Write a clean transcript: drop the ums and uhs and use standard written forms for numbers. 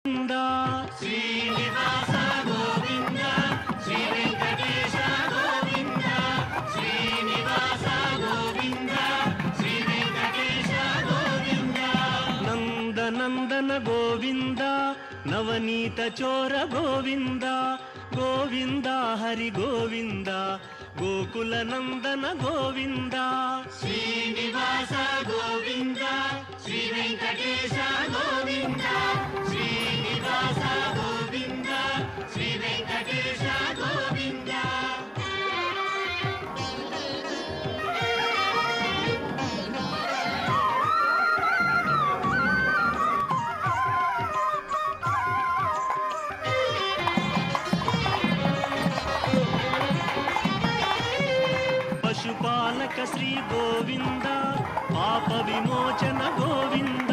గోవింద శ్రీనివాస గోవింద శ్రీ వెంకటేశ గోవింద శ్రీనివాస గోవింద శ్రీ వెంకటేశ గోవింద నందనందన గోవింద నవనీత చోర గోవింద గోవింద హరి గోవింద గోకుల నందన గోవింద శ్రీనివాస గోవింద శ్రీ వెంకటేశ గోవింద శ్రీనివాస గోవింద శ్రీ వెంకటేశ గోవింద పశుపాలక శ్రీ గోవింద పాప విమోచన గోవింద